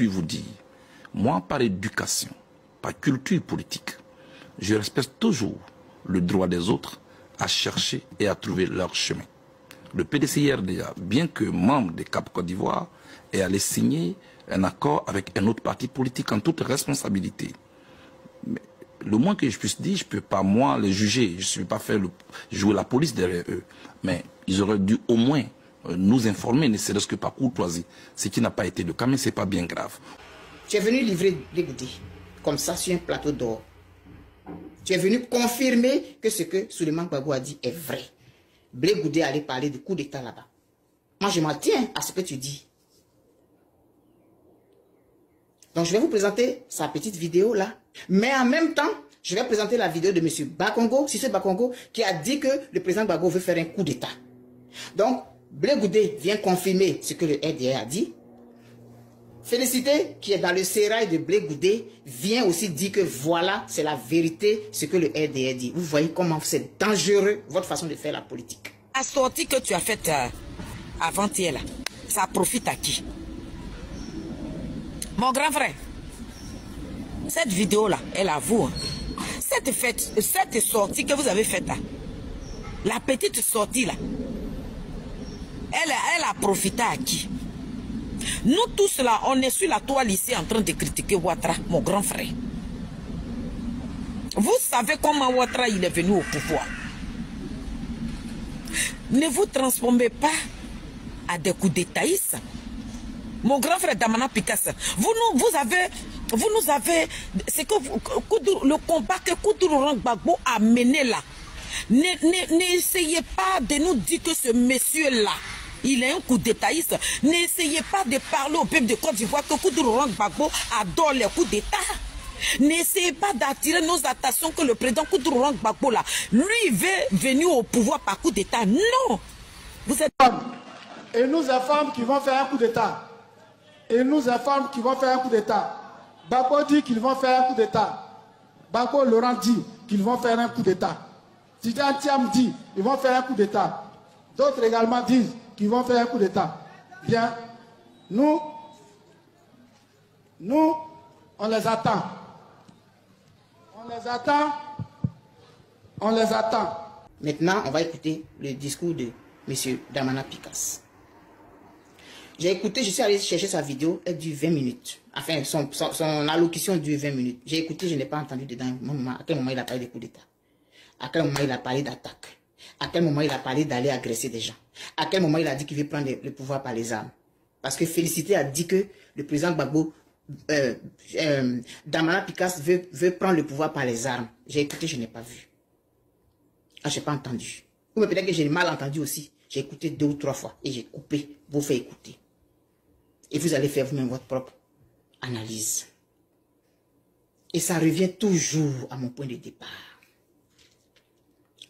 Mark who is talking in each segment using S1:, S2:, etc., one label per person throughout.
S1: puis vous dire, moi, par éducation, par culture politique, je respecte toujours le droit des autres à chercher et à trouver leur chemin. Le PDCIRDA, bien que membre des Cap Côte d'Ivoire, est allé signer un accord avec un autre parti politique en toute responsabilité. Mais le moins que je puisse dire, je ne peux pas moi les juger, je ne suis pas faire jouer la police derrière eux. Mais ils auraient dû au moins nous informer, ne serait-ce que par courtoisie, ce qui n'a pas été le cas, mais ce n'est pas bien grave.
S2: Tu es venu livrer Blé Goudé, comme ça, sur un plateau d'or. Tu es venu confirmer que ce que Souleymane Gbagbo a dit est vrai. Blé Goudé allait parler de coup d'État là-bas. Moi, je m'en tiens à ce que tu dis. Donc, je vais vous présenter sa petite vidéo là. Mais en même temps, je vais présenter la vidéo de M. Bakongo, Cissé Bakongo, qui a dit que le président Gbagbo veut faire un coup d'État. Donc, Blé Goudé vient confirmer ce que le RDR a dit. Félicité, qui est dans le sérail de Blé Goudé, vient aussi dire que voilà, c'est la vérité, ce que le RDR dit. Vous voyez comment c'est dangereux, votre façon de faire la politique.
S3: La sortie que tu as faite avant-hier, là, ça profite à qui? Mon grand frère, cette vidéo-là, elle avoue, hein, cette sortie que vous avez faite là, la petite sortie là, elle a profité à qui? Nous tous là, on est sur la toile ici en train de critiquer Ouattara, mon grand frère. Vous savez comment Ouattara il est venu au pouvoir. Ne vous transformez pas à des coups d'étaïs. Mon grand frère Damana Picasso, vous nous avez, c'est que le combat que Koudou Laurent Gbagbo a mené là. N'essayez pas de nous dire que ce monsieur-là, il est un coup d'étaïste. N'essayez pas de parler au peuple de Côte d'Ivoire que Koudou Laurent Gbagbo adore les coups d'état. N'essayez pas d'attirer nos attentions que le président Koudou Laurent Gbagbo là, lui veut venir au pouvoir par coup d'état. Non. Vous êtes...
S4: Et nous informe qu'ils vont faire un coup d'état. Et nous informe qu'ils vont faire un coup d'état. Gbagbo dit qu'ils vont faire un coup d'état. Gbagbo Laurent dit qu'ils vont faire un coup d'état. Tidiane Thiam dit qu'ils vont faire un coup d'état. D'autres également disent qu'ils vont faire un coup d'état. Bien, nous, on les attend. On les attend. On les attend.
S2: Maintenant, on va écouter le discours de M. Damana Picasso. J'ai écouté, je suis allé chercher sa vidéo, elle dure 20 minutes. Enfin, son allocution dure 20 minutes. J'ai écouté, je n'ai pas entendu dedans à quel moment il a parlé de coup d'État. À quel moment il a parlé d'attaque. À quel moment il a parlé d'aller agresser des gens. À quel moment il a dit qu'il veut prendre le pouvoir par les armes. Parce que Félicité a dit que le président Gbagbo, Damana Picasso veut prendre le pouvoir par les armes. J'ai écouté, je n'ai pas vu. Ah, je n'ai pas entendu. Ou peut-être que j'ai mal entendu aussi. J'ai écouté 2 ou 3 fois et j'ai coupé, vous faites écouter. Et vous allez faire vous-même votre propre analyse. Et ça revient toujours à mon point de départ.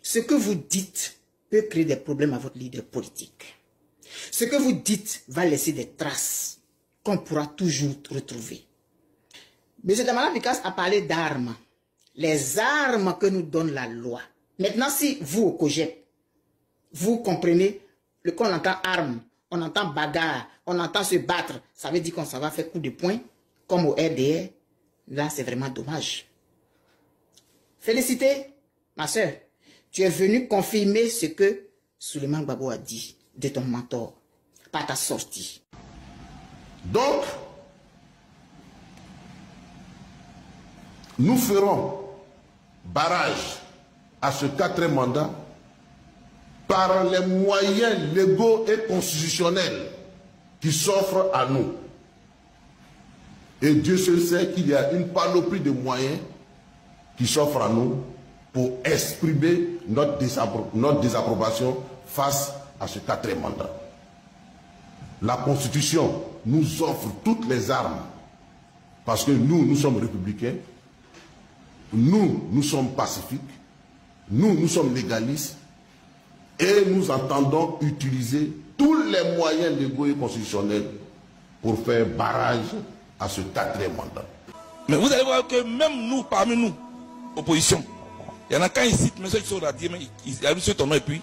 S2: Ce que vous dites peut créer des problèmes à votre leader politique. Ce que vous dites va laisser des traces qu'on pourra toujours retrouver. M. Damana Picasso a parlé d'armes. Les armes que nous donne la loi. Maintenant, si vous, au COGEP, vous comprenez, qu'on entend armes, on entend bagarre, on entend se battre, ça veut dire qu'on s'en va faire coup de poing, comme au RDR. Là, c'est vraiment dommage. Félicité, ma soeur. Tu es venu confirmer ce que Souleymane Gbagbo a dit de ton mentor, par ta sortie.
S5: Donc, nous ferons barrage à ce 4e mandat par les moyens légaux et constitutionnels qui s'offrent à nous. Et Dieu seul sait qu'il y a une panoplie de moyens qui s'offrent à nous pour exprimer notre désapprobation face à ce 4e mandat. La Constitution nous offre toutes les armes parce que nous sommes républicains, nous sommes pacifiques, nous sommes légalistes et nous entendons utiliser tous les moyens légaux et constitutionnels pour faire barrage à ce 4e mandat.
S1: Mais vous allez voir que même nous, parmi nous, opposition, il y en a quand ils citent, mais ceux qui sont radiés, ils arrivent sur ton nom et puis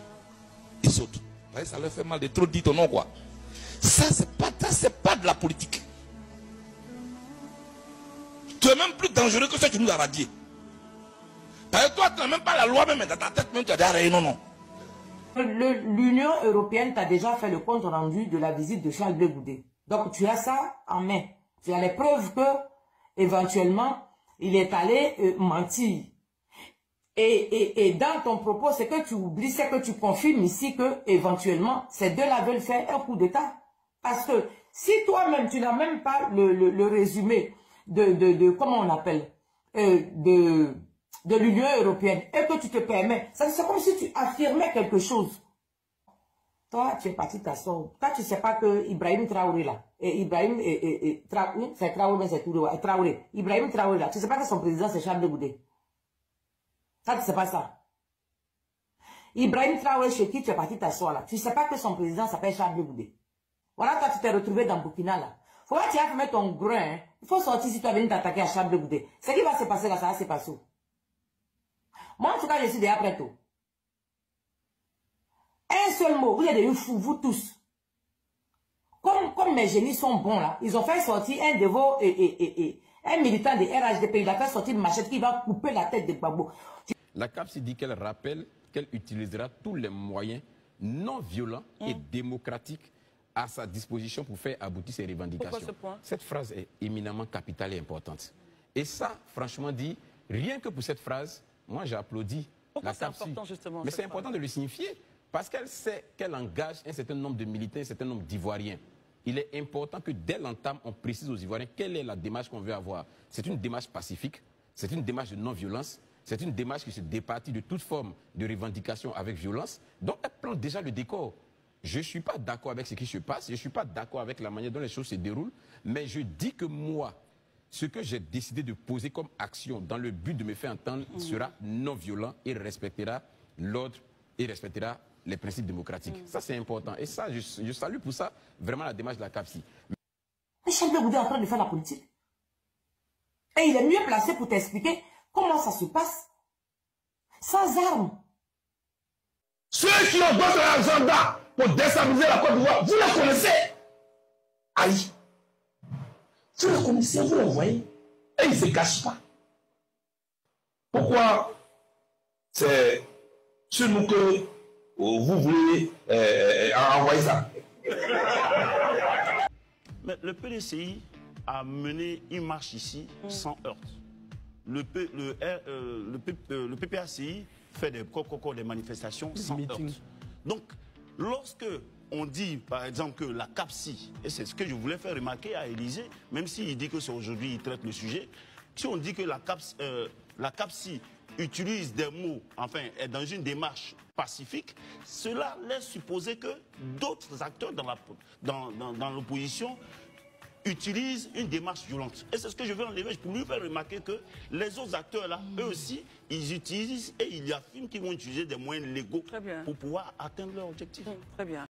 S1: ils sautent. Ça leur fait mal de trop dire ton nom, quoi. Ça, c'est pas de la politique. Tu es même plus dangereux que ce que tu nous as radié. Parce que toi, tu n'as même pas la loi, même dans ta tête, même tu as dit arrête, non, non.
S3: L'Union européenne t'a déjà fait le compte rendu de la visite de Charles Blé Goudé. Donc tu as ça en main. Tu as les preuves que, éventuellement, il est allé mentir. Et dans ton propos, ce que tu oublies, c'est que tu confirmes ici que, éventuellement, ces deux-là veulent faire un coup d'État. Parce que si toi-même, tu n'as même pas le résumé de comment on appelle, de l'Union européenne, et que tu te permets, c'est comme si tu affirmais quelque chose. Toi, tu es parti t'asseoir. Toi, tu ne sais pas que Ibrahim Traoré là, c'est Traoré, mais c'est Traoré. Ibrahim Traoré là, tu ne sais pas que son président c'est Charles Blé Goudé. Ça, tu ne sais pas ça. Ibrahim Traoré, chez qui tu es parti t'asseoir là, tu ne sais pas que son président s'appelle Charles Blé Goudé. Voilà, toi, tu t'es retrouvé dans Burkina là. Faut pas que tu aies fait ton grain, hein. Il faut sortir si tu as venu t'attaquer à Charles Blé Goudé. Ce qui va se passer là, ça va se passer. Moi, en tout cas, je suis déjà prêt tout. Un seul mot, vous êtes devenus fous, vous tous. Comme mes génies sont bons là, ils ont fait sortir un de vos, un militant de RHDP, il a fait sortir une machette qui va couper la tête de Gbagbo.
S6: La CAPSI dit qu'elle rappelle qu'elle utilisera tous les moyens non violents et démocratiques à sa disposition pour faire aboutir ses revendications.
S3: Pourquoi ce point?
S6: Cette phrase est éminemment capitale et importante. Et ça, franchement dit, rien que pour cette phrase, moi j'applaudis la CAPSI. Important, justement, mais c'est important de le signifier parce qu'elle sait qu'elle engage un certain nombre de militants, un certain nombre d'Ivoiriens. Il est important que dès l'entame, on précise aux Ivoiriens quelle est la démarche qu'on veut avoir. C'est une démarche pacifique, c'est une démarche de non-violence, c'est une démarche qui se départit de toute forme de revendication avec violence. Donc elle plante déjà le décor. Je ne suis pas d'accord avec ce qui se passe, je ne suis pas d'accord avec la manière dont les choses se déroulent, mais je dis que moi, ce que j'ai décidé de poser comme action dans le but de me faire entendre sera non violent et respectera l'ordre et respectera les principes démocratiques. Ça, c'est important. Et ça, je salue pour ça vraiment la démarche de la CAPSI.
S3: Mais Charles Blé Goudé est en train de faire la politique. Et il est mieux placé pour t'expliquer comment ça se passe. Sans armes.
S1: Ceux qui ont d'autres agenda pour déstabiliser la Côte d'Ivoire, vous les connaissez. Aïe. Vous les connaissez, vous les voyez. Et ils ne se cachent pas. Pourquoi c'est sur nous que vous voulez envoyer ça?
S7: Mais le PDCI a mené une marche ici sans heurts. Le PPACI fait des manifestations sans heurts. Donc, lorsque on dit, par exemple, que la CAPSI, et c'est ce que je voulais faire remarquer à Élysée, même s'il dit que c'est aujourd'hui il traite le sujet, si on dit que la CAPSI utilise des mots, enfin, est dans une démarche pacifique, cela laisse supposer que d'autres acteurs dans l'opposition utilisent une démarche violente. Et c'est ce que je veux enlever pour lui faire remarquer que les autres acteurs là, eux aussi, ils utilisent et ils affirment qu'ils vont utiliser des moyens légaux pour pouvoir atteindre leur objectif.
S3: Très bien.